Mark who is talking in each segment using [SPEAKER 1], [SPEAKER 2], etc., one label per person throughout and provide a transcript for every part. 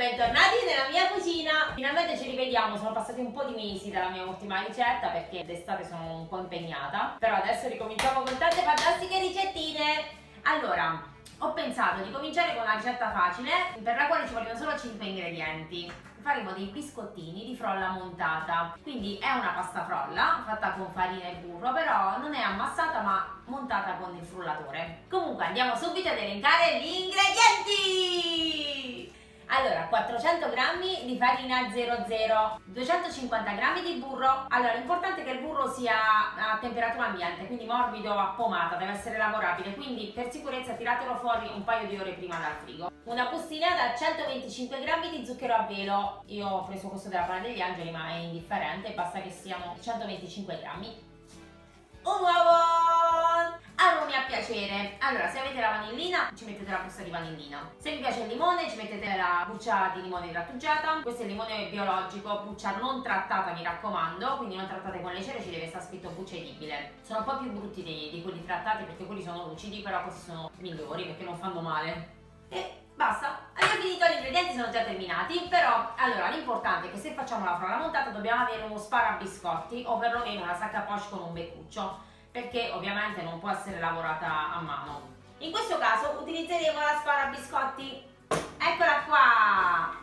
[SPEAKER 1] bentornati nella mia cucina. Finalmente ci rivediamo, sono passati un po' di mesi dalla mia ultima ricetta perché d'estate sono un po' impegnata, però adesso ricominciamo con tante fantastiche ricettine. Allora, ho pensato di cominciare con una ricetta facile per la quale ci vogliono solo 5 ingredienti. Faremo dei biscottini di frolla montata, quindi è una pasta frolla fatta con farina e burro, però non è ammassata ma montata con il frullatore. Comunque andiamo subito ad elencare gli ingredienti. Allora, 400 g di farina 00, 250 g di burro. Allora, l'importante è che il burro sia a temperatura ambiente, quindi morbido a pomata, deve essere lavorabile, quindi per sicurezza tiratelo fuori un paio di ore prima dal frigo. Una bustina da 125 g di zucchero a velo, io ho preso questo della Pana degli Angeli ma è indifferente, basta che siano 125 g. Un uovo! Aromi a piacere. Allora, se avete la vanillina ci mettete la busta di vanillina, se vi piace il limone ci mettete la buccia di limone grattugiata. Questo è il limone biologico, buccia non trattata, mi raccomando, quindi non trattate con le cere, ci deve stare scritto buccia edibile. Sono un po' più brutti di quelli trattati perché quelli sono lucidi, però questi sono migliori perché non fanno male. E basta, abbiamo finito, gli ingredienti sono già terminati, però allora l'importante è che se facciamo la frolla montata dobbiamo avere uno sparabiscotti o perlomeno una sac à poche con un beccuccio, perché ovviamente non può essere lavorata a mano. In questo caso utilizzeremo la sparabiscotti, eccola qua!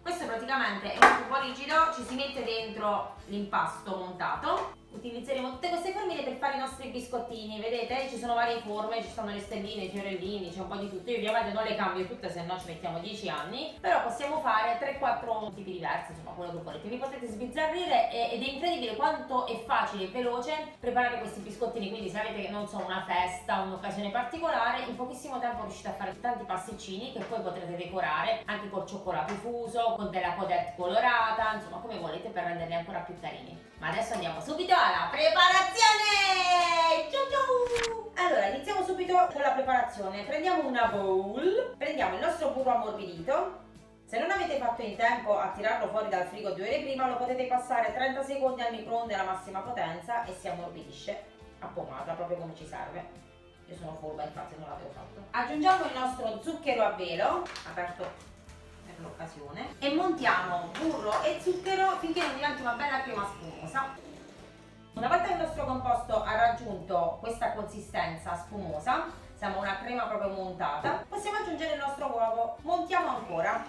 [SPEAKER 1] Questo praticamente è un tubo rigido, ci si mette dentro l'impasto montato. Utilizzeremo tutte queste formine per fare i nostri biscottini, vedete? Ci sono varie forme, ci sono le stelline, i fiorellini, c'è un po' di tutto. Io ovviamente non le cambio tutte, se no ci mettiamo 10 anni, però possiamo fare 3-4 tipi diversi, insomma quello che volete. Vi potete sbizzarrire ed è incredibile quanto è facile e veloce preparare questi biscottini, quindi se avete, non so, una festa, un'occasione particolare, in pochissimo tempo riuscite a fare tanti pasticcini che poi potrete decorare anche col cioccolato fuso, con della codette colorata, insomma come volete per renderli ancora più carini. Ma adesso andiamo subito alla preparazione! Ciao ciao! Allora, iniziamo subito con la preparazione. Prendiamo una bowl, prendiamo il nostro burro ammorbidito. Se non avete fatto in tempo a tirarlo fuori dal frigo 2 ore prima, lo potete passare 30 secondi al microonde alla massima potenza e si ammorbidisce a pomata, proprio come ci serve. Io sono furba, infatti non l'avevo fatto. Aggiungiamo il nostro zucchero a velo, aperto l'occasione, e montiamo burro e zucchero finché non diventi una bella crema spumosa. Una volta che il nostro composto ha raggiunto questa consistenza spumosa, siamo una crema proprio montata, possiamo aggiungere il nostro uovo. Montiamo ancora.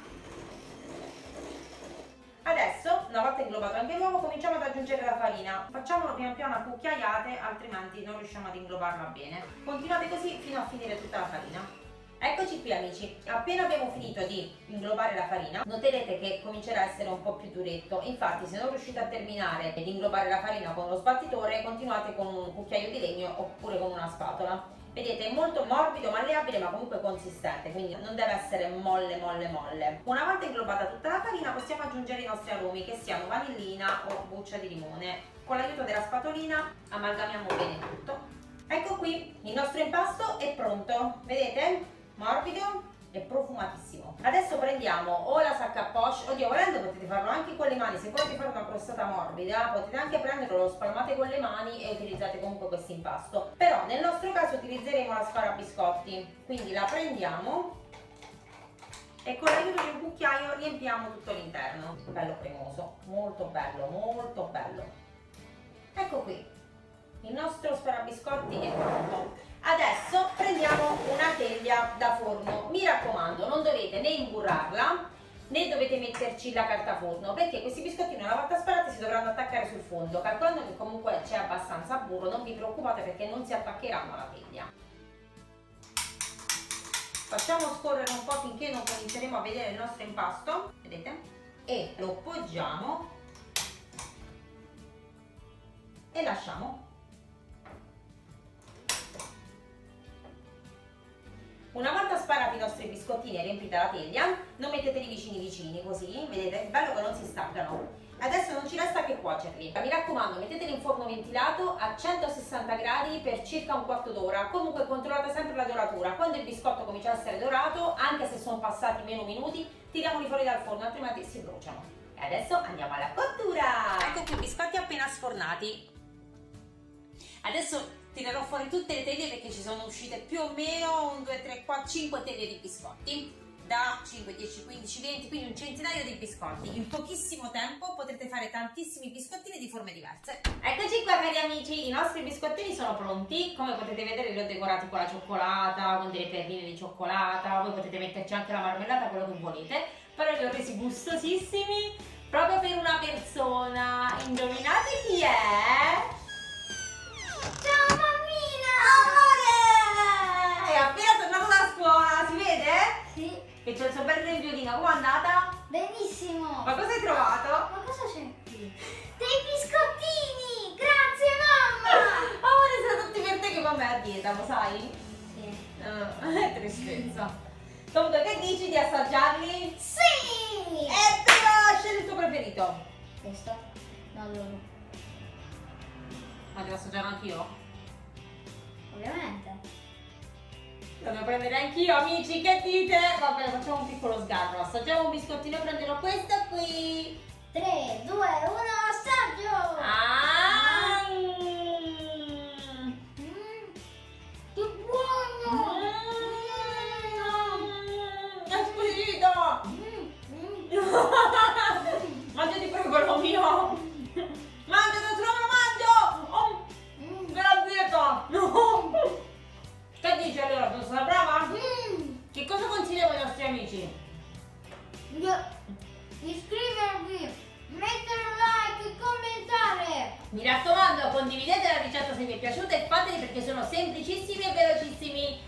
[SPEAKER 1] Adesso, una volta inglobato anche l'uovo, cominciamo ad aggiungere la farina. Facciamolo pian piano a cucchiaiate, altrimenti non riusciamo ad inglobarla bene. Continuate così fino a finire tutta la farina. Eccoci qui amici, appena abbiamo finito di inglobare la farina noterete che comincerà a essere un po' più duretto, infatti se non riuscite a terminare di inglobare la farina con lo sbattitore continuate con un cucchiaio di legno oppure con una spatola. Vedete, è molto morbido, malleabile ma comunque consistente, quindi non deve essere molle. Una volta inglobata tutta la farina possiamo aggiungere i nostri aromi, che siano vanillina o buccia di limone. Con l'aiuto della spatolina amalgamiamo bene tutto. Ecco qui, il nostro impasto è pronto, vedete? Morbido e profumatissimo. Adesso prendiamo o la sac à poche, oddio volendo potete farlo anche con le mani, se volete fare una crostata morbida potete anche prenderlo, lo spalmate con le mani e utilizzate comunque questo impasto, però nel nostro caso utilizzeremo la sparabiscotti, quindi la prendiamo e con l'aiuto di un cucchiaio riempiamo tutto l'interno. Bello cremoso, molto bello, molto bello. Ecco qui, il nostro sparabiscotti è pronto. Adesso prendiamo una teglia da forno, mi raccomando non dovete né imburrarla né dovete metterci la carta forno, perché questi biscottini una volta sparati si dovranno attaccare sul fondo. Calcolando che comunque c'è abbastanza burro, non vi preoccupate perché non si attaccheranno alla teglia. Facciamo scorrere un po' finché non cominceremo a vedere il nostro impasto, vedete? E lo poggiamo e lasciamo. Una volta sparati i nostri biscottini e riempita la teglia, non metteteli vicini così, vedete? È bello che non si staccano. Adesso non ci resta che cuocerli. Mi raccomando, metteteli in forno ventilato a 160 gradi per circa un quarto d'ora. Comunque controllate sempre la doratura. Quando il biscotto comincia a essere dorato, anche se sono passati meno minuti, tiriamoli fuori dal forno, altrimenti si bruciano. E adesso andiamo alla cottura! Ecco qui i biscotti appena sfornati. Adesso tirerò fuori tutte le teglie perché ci sono uscite più o meno 1, 2, 3, 4, 5 teglie di biscotti. da 5, 10, 15, 20, quindi un centinaio di biscotti. In pochissimo tempo potrete fare tantissimi biscottini di forme diverse. Eccoci qua cari amici, i nostri biscottini sono pronti. Come potete vedere li ho decorati con la cioccolata, con delle perline di cioccolata, voi potete metterci anche la marmellata, quello che volete, però li ho resi gustosissimi proprio per una persona. Indovinate chi è?
[SPEAKER 2] Ciao mammina!
[SPEAKER 1] Amore! È appena tornato da scuola, si vede?
[SPEAKER 2] Sì,
[SPEAKER 1] Che c'è il suo bel violino, com'è andata?
[SPEAKER 2] benissimo!
[SPEAKER 1] Ma cosa hai trovato?
[SPEAKER 2] Ma cosa c'è qui? Dei biscottini! Grazie mamma!
[SPEAKER 1] Amore, sono tutti per te che mamma è a dieta, lo sai?
[SPEAKER 2] Sì.
[SPEAKER 1] Tristezza. Comunque, che dici di assaggiarli?
[SPEAKER 2] Sì!
[SPEAKER 1] Però scegli il tuo preferito.
[SPEAKER 2] Questo? No, loro.
[SPEAKER 1] Ma devo assaggiare anch'io?
[SPEAKER 2] Ovviamente.
[SPEAKER 1] Lo devo prendere anch'io, amici, che dite? Vabbè, facciamo un piccolo sgarro. Assaggiamo un biscottino e prenderò questo qui.
[SPEAKER 2] 3, 2, 1, assaggio!
[SPEAKER 1] Ah!
[SPEAKER 2] Che buono!
[SPEAKER 1] È squisito! Mangiati proprio quello mio! Mangia, non lo mangio! Oh, per la dieta! No! Che dici allora? Tu sei brava? Che cosa consigliamo ai nostri amici?
[SPEAKER 2] Iscrivervi, mettere un like e commentare!
[SPEAKER 1] Mi raccomando, condividete la ricetta se vi è piaciuta e fateli perché sono semplicissimi e velocissimi.